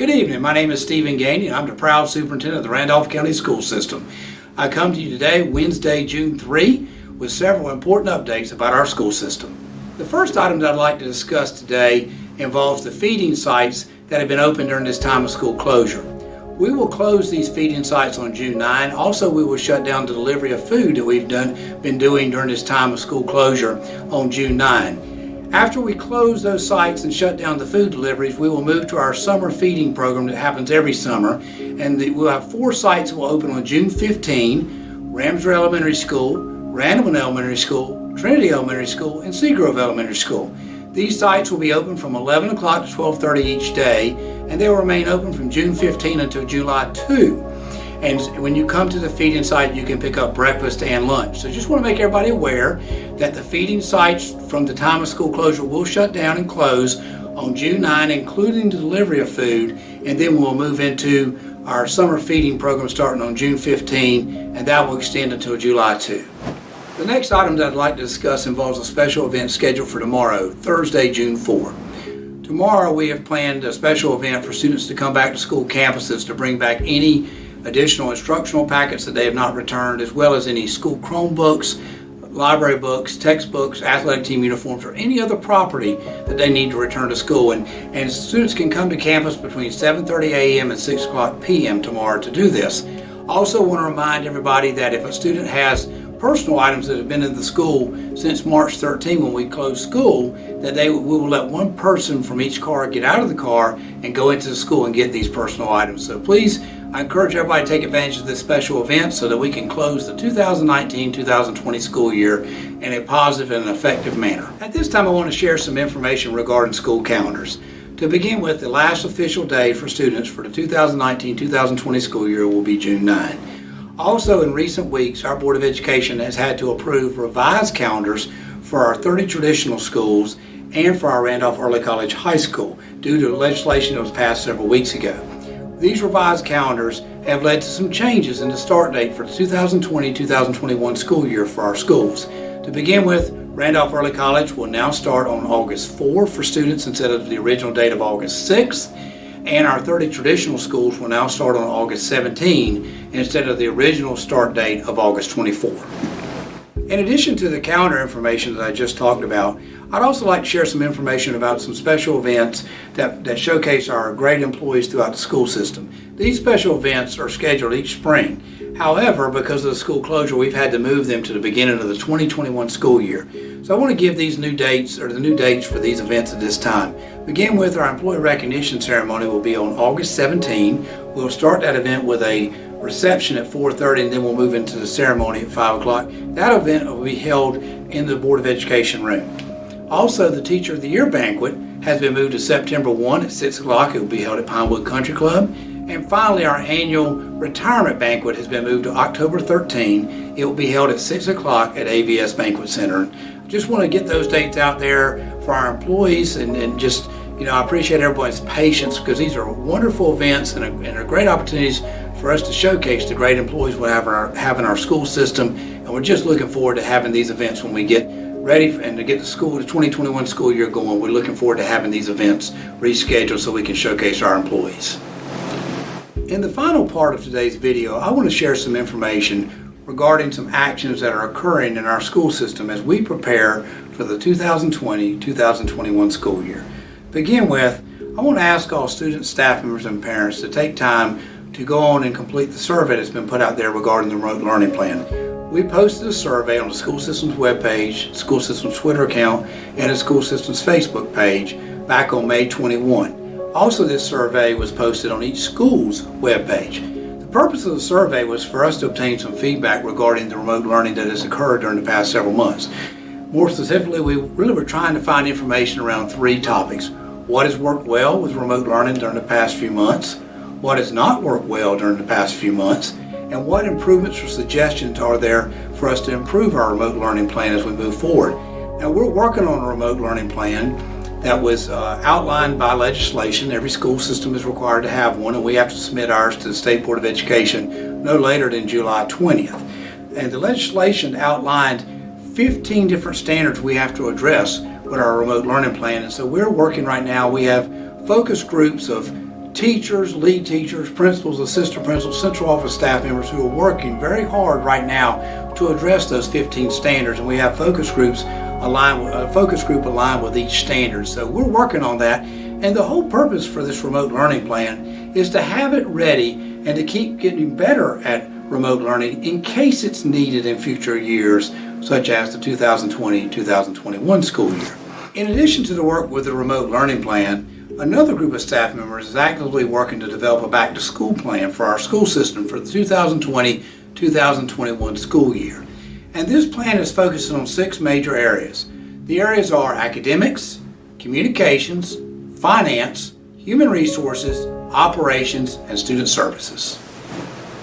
Good evening. My name is Stephen Gainey, and I'm the proud superintendent of the Randolph County School System. I come to you today, Wednesday, June 3, with several important updates about our school system. The first item that I'd like to discuss today involves the feeding sites that have been open during this time of school closure. We will close these feeding sites on June 9. Also, we will shut down the delivery of food that we've been doing during this time of school closure on June 9. After we close those sites and shut down the food deliveries, we will move to our summer feeding program that happens every summer. And we'll have 4 sites that will open on June 15, Ramsey Elementary School, Randolph Elementary School, Trinity Elementary School, and Seagrove Elementary School. These sites will be open from 11 o'clock to 12:30 each day, and they will remain open from June 15 until July 2. And when you come to the feeding site, you can pick up breakfast and lunch. So just want to make everybody aware that the feeding sites from the time of school closure will shut down and close on June 9, including the delivery of food, and then we'll move into our summer feeding program starting on June 15, and that will extend until July 2. The next item that I'd like to discuss involves a special event scheduled for tomorrow, Thursday, June 4. Tomorrow we have planned a special event for students to come back to school campuses to bring back any additional instructional packets that they have not returned, as well as any school Chromebooks, library books, textbooks, athletic team uniforms, or any other property that they need to return to school. And students can come to campus between 7:30 a.m. and 6 o'clock p.m. tomorrow to do this. Also want to remind everybody that if a student has personal items that have been in the school since March 13 when we closed school, that we will let one person from each car get out of the car and go into the school and get these personal items. So please, I encourage everybody to take advantage of this special event so that we can close the 2019-2020 school year in a positive and effective manner. At this time, I want to share some information regarding school calendars. To begin with, the last official day for students for the 2019-2020 school year will be June 9. Also, in recent weeks, our Board of Education has had to approve revised calendars for our 30 traditional schools and for our Randolph Early College High School due to legislation that was passed several weeks ago. These revised calendars have led to some changes in the start date for the 2020-2021 school year for our schools. To begin with, Randolph Early College will now start on August 4 for students instead of the original date of August 6th, and our 30 traditional schools will now start on August 17 instead of the original start date of August 24. In addition to the calendar information that I just talked about, I'd also like to share some information about some special events that showcase our great employees throughout the school system. These special events are scheduled each spring. However, because of the school closure, we've had to move them to the beginning of the 2021 school year. So I want to give these new dates, or the new dates for these events at this time. Begin with our employee recognition ceremony will be on August 17. We'll start that event with a reception at 4:30, and then we'll move into the ceremony at 5 o'clock. That event will be held in the Board of Education room. Also, the Teacher of the Year banquet has been moved to September 1 at 6 o'clock. It will be held at Pinewood Country Club. And finally, our annual retirement banquet has been moved to October 13. It will be held at 6 o'clock at AVS Banquet Center. Just want to get those dates out there for our employees, and just, I appreciate everybody's patience, because these are wonderful events and are great opportunities for us to showcase the great employees we have in our school system. And we're just looking forward to having these events when we get ready and to get the 2021 school year going. We're looking forward to having these events rescheduled so we can showcase our employees. In the final part of today's video, I want to share some information regarding some actions that are occurring in our school system as we prepare for the 2020-2021 school year. To begin with, I want to ask all students, staff members, and parents to take time to go on and complete the survey that's been put out there regarding the remote learning plan. We posted a survey on the school system's webpage, school system's Twitter account, and the school system's Facebook page back on May 21. Also, this survey was posted on each school's webpage. The purpose of the survey was for us to obtain some feedback regarding the remote learning that has occurred during the past several months. More specifically, we really were trying to find information around 3 topics. What has worked well with remote learning during the past few months? What has not worked well during the past few months? And what improvements or suggestions are there for us to improve our remote learning plan as we move forward? Now, we're working on a remote learning plan that was outlined by legislation. Every school system is required to have one, and we have to submit ours to the State Board of Education no later than July 20th. And the legislation outlined 15 different standards we have to address with our remote learning plan. And so we're working right now. We have focus groups of teachers, lead teachers, principals, assistant principals, central office staff members who are working very hard right now to address those 15 standards, and we have focus groups aligned with a focus group aligned with each standard. So we're working on that, and the whole purpose for this remote learning plan is to have it ready and to keep getting better at remote learning in case it's needed in future years, such as the 2020-2021 school year. In addition to the work with the remote learning plan, another group of staff members is actively working to develop a back-to-school plan for our school system for the 2020-2021 school year. And this plan is focusing on 6 major areas. The areas are academics, communications, finance, human resources, operations, and student services.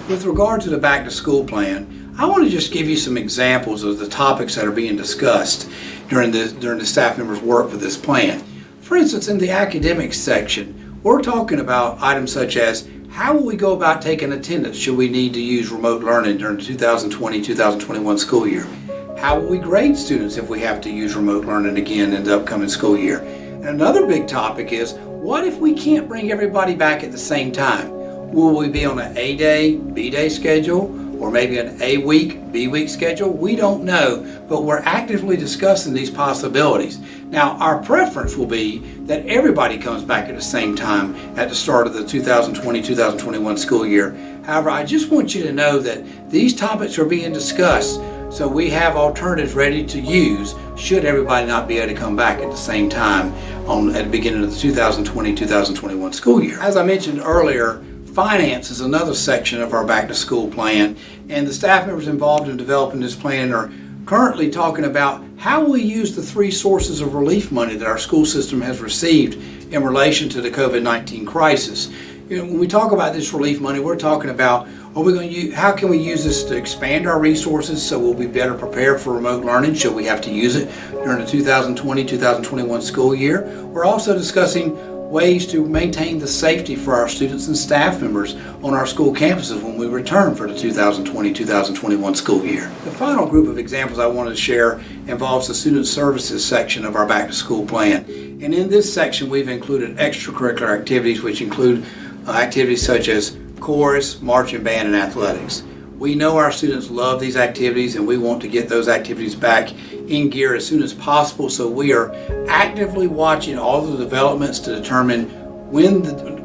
With regard to the back-to-school plan, I want to just give you some examples of the topics that are being discussed during the staff members' work with this plan. For instance, in the academics section, we're talking about items such as how will we go about taking attendance should we need to use remote learning during the 2020-2021 school year? How will we grade students if we have to use remote learning again in the upcoming school year? And another big topic is, what if we can't bring everybody back at the same time? Will we be on an A-day, B-day schedule, or maybe an A-week, B-week schedule? We don't know, but we're actively discussing these possibilities. Now, our preference will be that everybody comes back at the same time at the start of the 2020-2021 school year. However, I just want you to know that these topics are being discussed, so we have alternatives ready to use should everybody not be able to come back at the same time at the beginning of the 2020-2021 school year. As I mentioned earlier, finance is another section of our back-to-school plan, and the staff members involved in developing this plan are currently talking about how we use the 3 sources of relief money that our school system has received in relation to the COVID-19 crisis. When we talk about this relief money, we're talking about how can we use this to expand our resources so we'll be better prepared for remote learning should we have to use it during the 2020-2021 school year. We're also discussing ways to maintain the safety for our students and staff members on our school campuses when we return for the 2020-2021 school year. The final group of examples I wanted to share involves the student services section of our back-to-school plan. And in this section, we've included extracurricular activities, which include activities such as chorus, marching band, and athletics. We know our students love these activities, and we want to get those activities back in gear as soon as possible, so we are actively watching all the developments to determine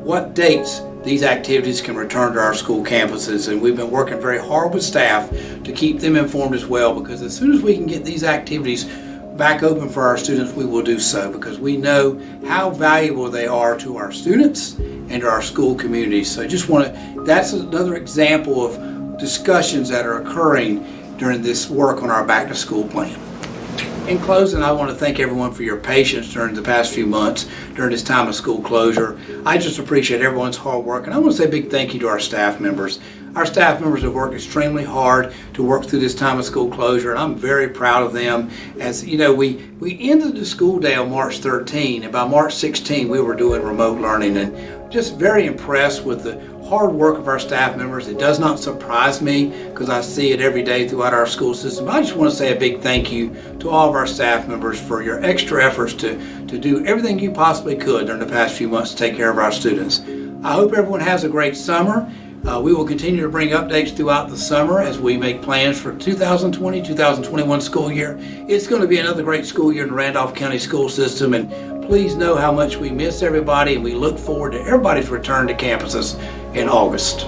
what dates these activities can return to our school campuses, and we've been working very hard with staff to keep them informed as well, because as soon as we can get these activities back open for our students, we will do so, because we know how valuable they are to our students and to our school communities. So that's another example of discussions that are occurring during this work on our back-to-school plan. In closing, I want to thank everyone for your patience during the past few months during this time of school closure. I just appreciate everyone's hard work, and I want to say a big thank you to our staff members. Our staff members have worked extremely hard to work through this time of school closure, and I'm very proud of them. As you know, we ended the school day on March 13, and by March 16 we were doing remote learning, and just very impressed with the hard work of our staff members. It does not surprise me because I see it every day throughout our school system. I just want to say a big thank you to all of our staff members for your extra efforts to do everything you possibly could during the past few months to take care of our students. I hope everyone has a great summer. We will continue to bring updates throughout the summer as we make plans for 2020-2021 school year. It's going to be another great school year in the Randolph County school system, and please know how much we miss everybody, and we look forward to everybody's return to campuses in August.